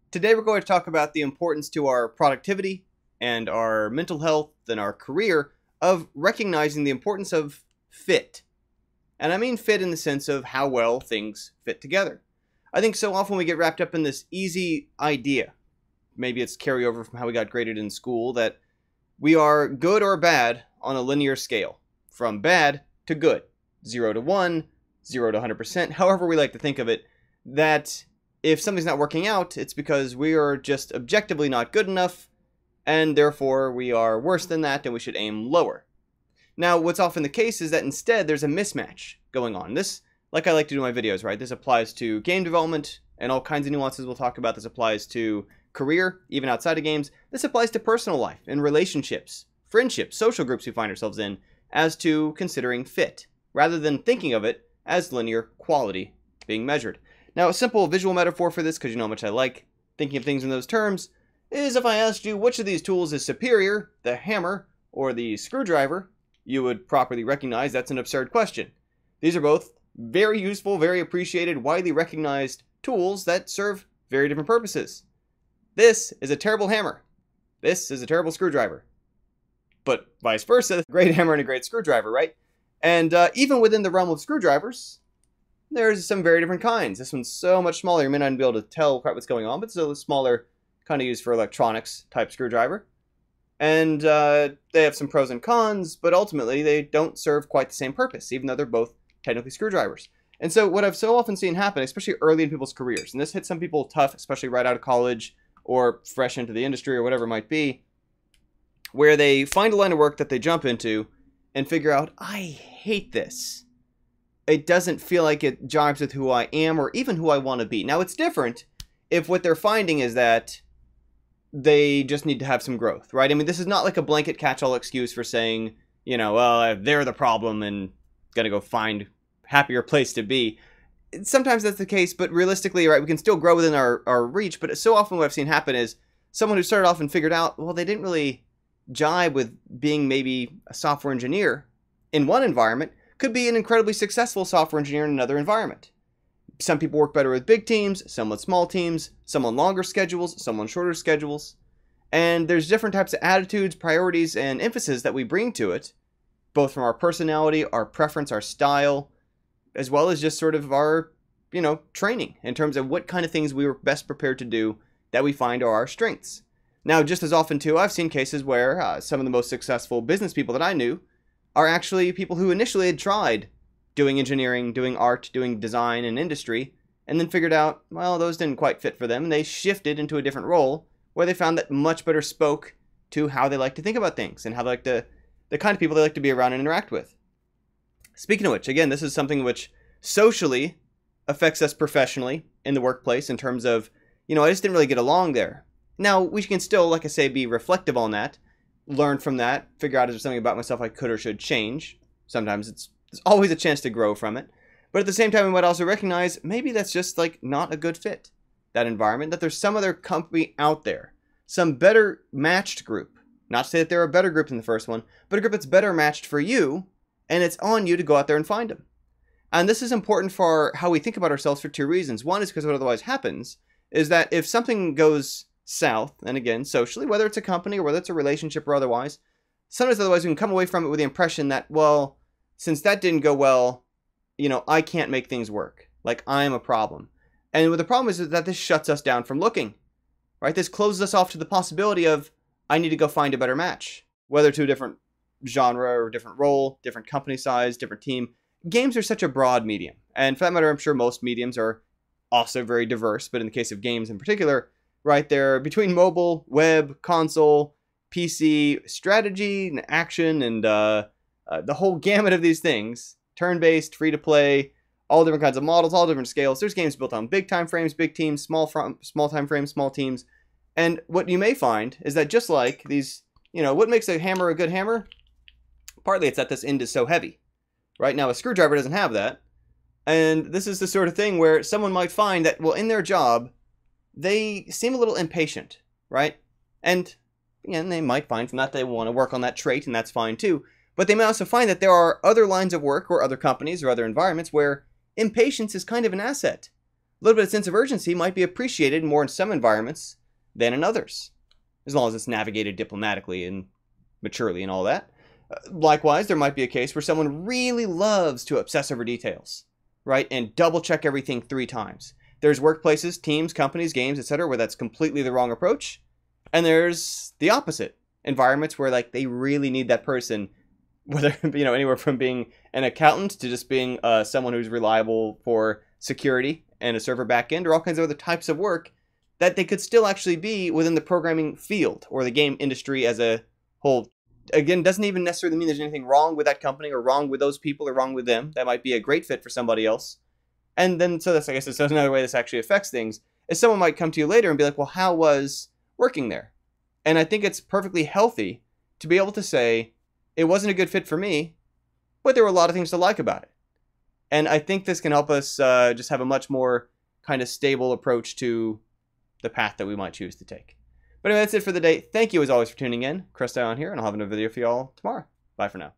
Today we're going to talk about the importance to our productivity and our mental health and our career of recognizing the importance of fit. And I mean fit in the sense of how well things fit together. I think so often we get wrapped up in this easy idea, maybe it's carryover from how we got graded in school, that we are good or bad on a linear scale, from bad to good, 0 to 1, 0 to 100%, however we like to think of it, that if something's not working out, it's because we are just objectively not good enough, and therefore we are worse than that and we should aim lower. Now, what's often the case is that instead there's a mismatch going on. This, like I like to do in my videos, right? This applies to game development and all kinds of nuances we'll talk about. This applies to career, even outside of games. This applies to personal life and relationships, friendships, social groups we find ourselves in, as to considering fit, rather than thinking of it as linear quality being measured. Now, a simple visual metaphor for this, because you know how much I like thinking of things in those terms, is if I asked you which of these tools is superior, the hammer or the screwdriver, you would properly recognize that's an absurd question. These are both very useful, very appreciated, widely recognized tools that serve very different purposes. This is a terrible hammer. This is a terrible screwdriver. But vice versa, a great hammer and a great screwdriver, right? And even within the realm of screwdrivers, there's some very different kinds. This one's so much smaller, you may not be able to tell quite what's going on, but it's a smaller, kind of used for electronics type screwdriver. And they have some pros and cons, but ultimately they don't serve quite the same purpose, even though they're both technically screwdrivers. And so what I've so often seen happen, especially early in people's careers, and this hits some people tough, especially right out of college or fresh into the industry or whatever it might be, where they find a line of work that they jump into and figure out, I hate this. It doesn't feel like it jives with who I am or even who I want to be. Now, it's different if what they're finding is that they just need to have some growth, right? I mean, this is not like a blanket catch-all excuse for saying, you know, well, they're the problem and gotta go find a happier place to be. Sometimes that's the case, but realistically, right, we can still grow within our reach, but so often what I've seen happen is someone who started off and figured out, well, they didn't really jive with being maybe a software engineer in one environment, could be an incredibly successful software engineer in another environment. Some people work better with big teams, some with small teams, some on longer schedules, some on shorter schedules. And there's different types of attitudes, priorities, and emphasis that we bring to it, both from our personality, our preference, our style, as well as just sort of our, training in terms of what kind of things we were best prepared to do that we find are our strengths. Now, just as often, too, I've seen cases where some of the most successful business people that I knew are actually people who initially had tried doing engineering, doing art, doing design and industry, and then figured out, well, those didn't quite fit for them, and they shifted into a different role where they found that much better spoke to how they like to think about things and how they like to, the kind of people they like to be around and interact with. Speaking of which, again, this is something which socially affects us professionally in the workplace in terms of, I just didn't really get along there. Now, we can still, like I say, be reflective on that, learn from that, figure out is there something about myself I could or should change. Sometimes there's always a chance to grow from it. But at the same time, we might also recognize maybe that's just not a good fit, that environment, that there's some other company out there, some better matched group. Not to say that they're a better group than the first one, but a group that's better matched for you, and it's on you to go out there and find them. And this is important for how we think about ourselves for two reasons. One is because what otherwise happens is that if something goes south, and again, socially, whether it's a company or whether it's a relationship or otherwise, sometimes otherwise we can come away from it with the impression that, well, since that didn't go well, I can't make things work. Like, I'm a problem. And what the problem is that this shuts us down from looking, right? This closes us off to the possibility of, I need to go find a better match, whether to a different genre or different role, different company size, different team. Games are such a broad medium. And for that matter, I'm sure most mediums are also very diverse, but in the case of games in particular, right there, between mobile, web, console, PC, strategy, and action, and the whole gamut of these things, turn-based, free-to-play, all different kinds of models, all different scales. There's games built on big time frames, big teams, small time frames, small teams. And what you may find is that just like these, what makes a hammer a good hammer? Partly it's that this end is so heavy. Right now, a screwdriver doesn't have that. And this is the sort of thing where someone might find that, well, in their job, they seem a little impatient, right? And again, they might find from that they want to work on that trait, and that's fine too. But they may also find that there are other lines of work or other companies or other environments where impatience is kind of an asset. little bit of sense of urgency might be appreciated more in some environments than in others, as long as it's navigated diplomatically and maturely and all that. Likewise, there might be a case where someone really loves to obsess over details, right, and double check everything 3 times. There's workplaces, teams, companies, games, etc., where that's completely the wrong approach. And there's the opposite, environments where like they really need that person, whether anywhere from being an accountant to just being someone who's reliable for security and a server backend, or all kinds of other types of work that they could still actually be within the programming field or the game industry as a whole. Again, doesn't even necessarily mean there's anything wrong with that company or wrong with those people or wrong with them. That might be a great fit for somebody else. And then, so that's, I guess, that's another way this actually affects things, is someone might come to you later and be like, well, how was working there? And I think it's perfectly healthy to be able to say, it wasn't a good fit for me, but there were a lot of things to like about it. And I think this can help us just have a much more kind of stable approach to the path that we might choose to take. But anyway, that's it for the day. Thank you as always for tuning in. Chris Dion here, and I'll have another video for y'all tomorrow. Bye for now.